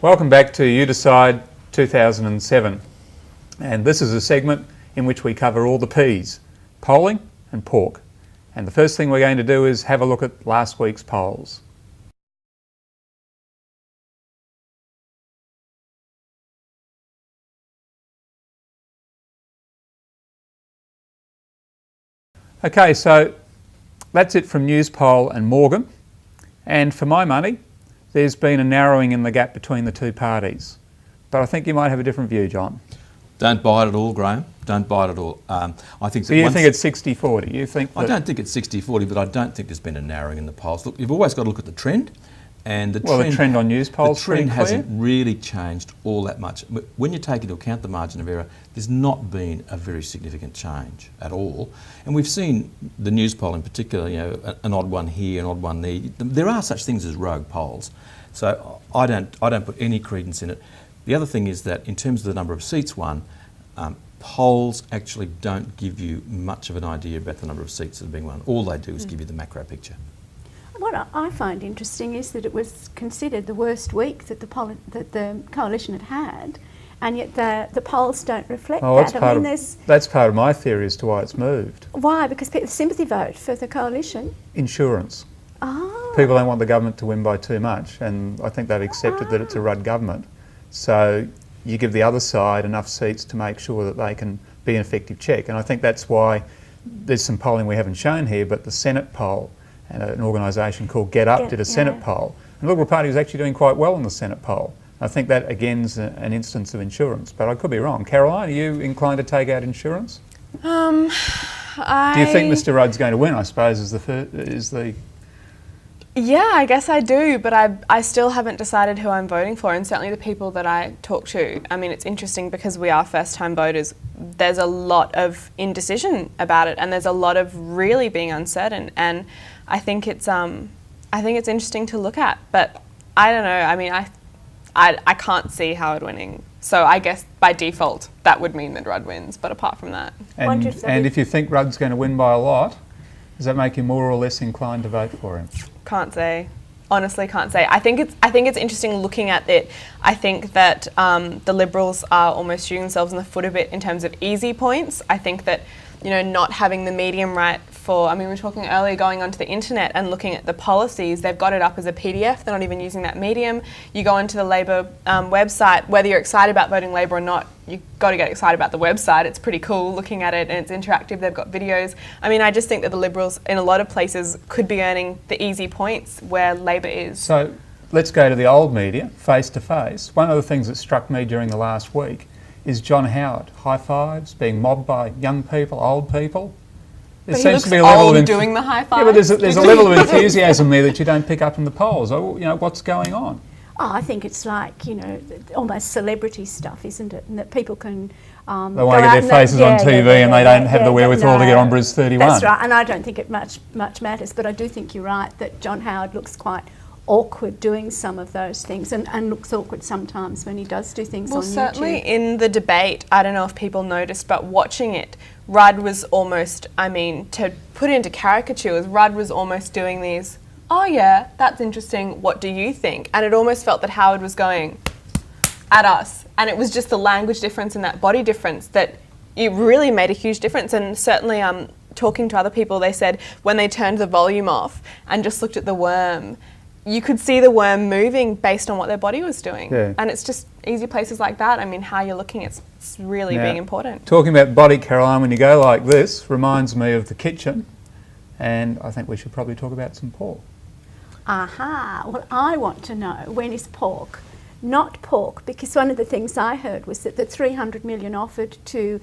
Welcome back to YouDecide 2007, and this is a segment in which we cover all the P's, polling and pork. And the first thing we're going to do is have a look at last week's polls. Okay, so that's it from Newspoll and Morgan, and for my money there's been a narrowing in the gap between the two parties. But I think you might have a different view, John. Don't buy it at all, Graham. Don't buy it at all. I think. So you think it's 60-40? You think? I don't think it's 60-40, but I don't think there's been a narrowing in the polls. Look, you've always got to look at the trend, and the trend on Newspoll, the trend hasn't really changed all that much. When you take into account the margin of error, there's not been a very significant change at all. And we've seen the Newspoll in particular, you know, an odd one here, an odd one there. There are such things as rogue polls, so I don't put any credence in it. The other thing is that in terms of the number of seats won, polls actually don't give you much of an idea about the number of seats that are being won. All they do is give you the macro picture. What I find interesting is that it was considered the worst week that the coalition had, and yet the polls don't reflect that. That's part of my theory as to why it's moved. Why? Because people sympathy vote for the coalition. Insurance. Oh. People don't want the government to win by too much, and I think they've accepted that it's a Rudd government. So you give the other side enough seats to make sure that they can be an effective check. And I think that's why there's some polling we haven't shown here, but the Senate poll and an organisation called Get Up did a Senate poll. And the Liberal Party was actually doing quite well in the Senate poll. I think that again is an instance of insurance, but I could be wrong. Caroline, are you inclined to take out insurance? Do you think Mr Rudd's going to win, I suppose, is the... Yeah, I guess I do, but I still haven't decided who I'm voting for, and certainly the people that I talk to. I mean, it's interesting because we are first-time voters. There's a lot of indecision about it, and there's a lot of really being uncertain, and I think it's interesting to look at, but I don't know. I mean, I can't see Howard winning, so I guess by default that would mean that Rudd wins, but apart from that. And if you think Rudd's going to win by a lot, does that make you more or less inclined to vote for him? Can't say. Honestly, can't say. I think it's interesting looking at it. I think that the Liberals are almost shooting themselves in the foot a bit in terms of easy points. I think that, you know, not having the medium right for, I mean, we were talking earlier going onto the internet and looking at the policies, they've got it up as a PDF, they're not even using that medium. You go onto the Labor website, whether you're excited about voting Labor or not, you've got to get excited about the website. It's pretty cool looking at it, and it's interactive, they've got videos. I mean, I just think that the Liberals in a lot of places could be earning the easy points where Labor is. So let's go to the old media, face to face. One of the things that struck me during the last week is John Howard, high fives, being mobbed by young people, old people. There seems to be a level of doing the high fives. Yeah, but there's a level of enthusiasm there that you don't pick up in the polls. You know, what's going on? Oh, I think it's like, you know, almost celebrity stuff, isn't it? And that people can they want to get their faces on TV and they don't have the wherewithal to get on Bris 31. That's right, and I don't think it much matters, but I do think you're right that John Howard looks quite awkward doing some of those things, and looks awkward sometimes when he does do things on YouTube. Well, certainly in the debate, I don't know if people noticed, but watching it, Rudd was almost, I mean, to put it into caricatures, Rudd was almost doing these, oh yeah, that's interesting, what do you think? And it almost felt that Howard was going at us, and it was just the language difference and that body difference that it really made a huge difference. And certainly talking to other people, they said when they turned the volume off and just looked at the worm, you could see the worm moving based on what their body was doing. Yeah. And it's just easy places like that. I mean, how you're looking, it's really being important. Talking about body, Caroline, when you go like this, reminds me of the kitchen, and I think we should probably talk about some pork. Aha, well, I want to know, when is pork not pork? Because one of the things I heard was that the 300 million offered to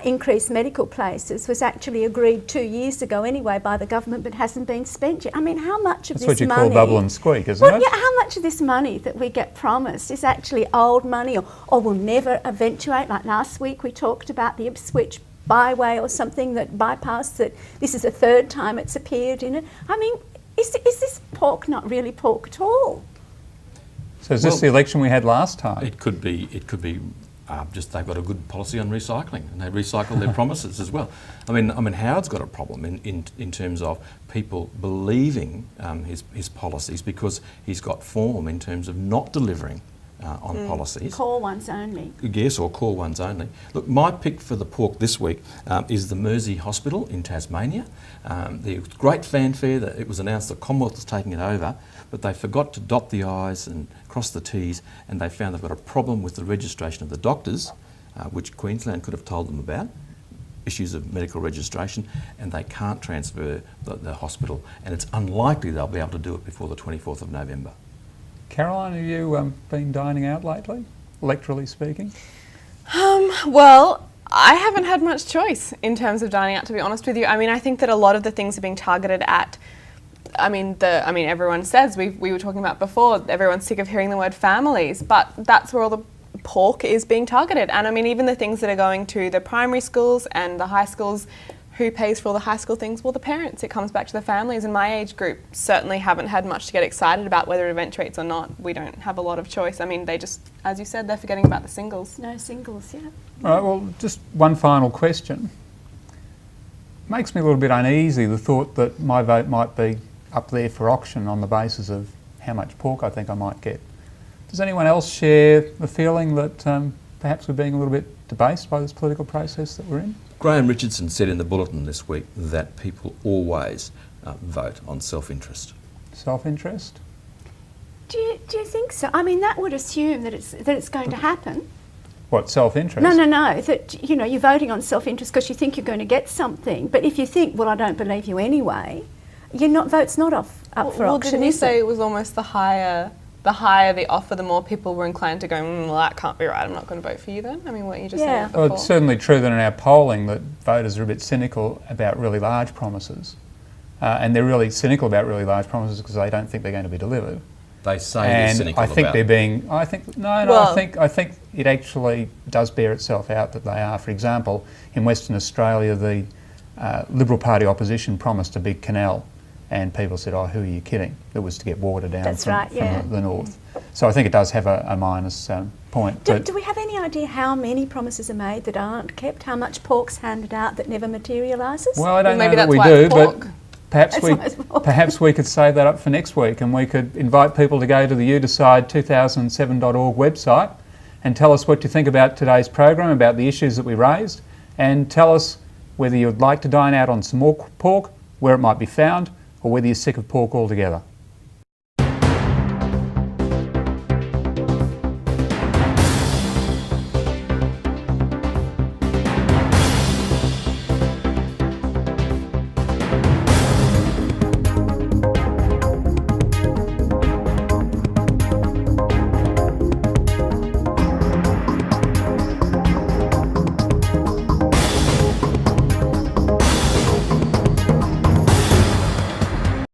increase medical places was actually agreed 2 years ago anyway by the government, but hasn't been spent yet. I mean, how much of this money... That's what you call bubble and squeak, isn't it? Yeah, how much of this money that we get promised is actually old money or will never eventuate? Like last week we talked about the Ipswich byway or something that bypassed that. This is the third time it's appeared in it. I mean, is this pork not really pork at all? So is this the election we had last time? It could be just they've got a good policy on recycling, and they recycle their promises as well. I mean, Howard's got a problem in terms of people believing his policies because he's got form in terms of not delivering on policies. Core ones only. Yes, or core ones only. Look, my pick for the pork this week is the Mersey Hospital in Tasmania. There was great fanfare that it was announced that Commonwealth was taking it over, but they forgot to dot the I's and cross the T's, and they found they've got a problem with the registration of the doctors, which Queensland could have told them about, issues of medical registration, and they can't transfer the hospital, and it's unlikely they'll be able to do it before the 24th of November. Caroline, have you been dining out lately, electorally speaking? Well, I haven't had much choice in terms of dining out, to be honest with you. I mean, I think that a lot of the things are being targeted at, everyone says, we were talking about before, everyone's sick of hearing the word families, but that's where all the pork is being targeted. And I mean, even the things that are going to the primary schools and the high schools, who pays for all the high school things? Well, the parents. It comes back to the families. And my age group certainly haven't had much to get excited about whether it eventuates or not. We don't have a lot of choice. I mean, they just, as you said, they're forgetting about the singles. No singles, yeah. All right, well, just one final question. Makes me a little bit uneasy, the thought that my vote might be up there for auction on the basis of how much pork I think I might get. Does anyone else share the feeling that perhaps we're being a little bit debased by this political process that we're in? Graham Richardson said in the Bulletin this week that people always vote on self-interest. Self-interest? Do you think so? I mean, that would assume that it's going to happen. What, self-interest? No. That, you know, you're voting on self-interest because you think you're going to get something. But if you think, well, I don't believe you anyway, vote's not up for auction. Didn't you say it was almost the higher the offer, the more people were inclined to go, well, that can't be right, I'm not going to vote for you then? I mean, weren't you just saying that before? Well, it's certainly true that in our polling that voters are a bit cynical about really large promises. And they're really cynical about really large promises because they don't think they're going to be delivered. They say they're cynical I think about they're being. I think I think it actually does bear itself out that they are. For example, in Western Australia, the Liberal Party opposition promised a big canal, and people said, "Oh, who are you kidding?" It was to get water down from the north. So I think it does have a minus point. Do we have any idea how many promises are made that aren't kept? How much pork's handed out that never materialises? Well, I don't know maybe that that's we why do, it's but pork. perhaps we could save that up for next week, and we could invite people to go to the YouDecide2007 website and tell us what you think about today's program, about the issues that we raised, and tell us whether you'd like to dine out on some more pork, where it might be found, or whether you're sick of pork altogether.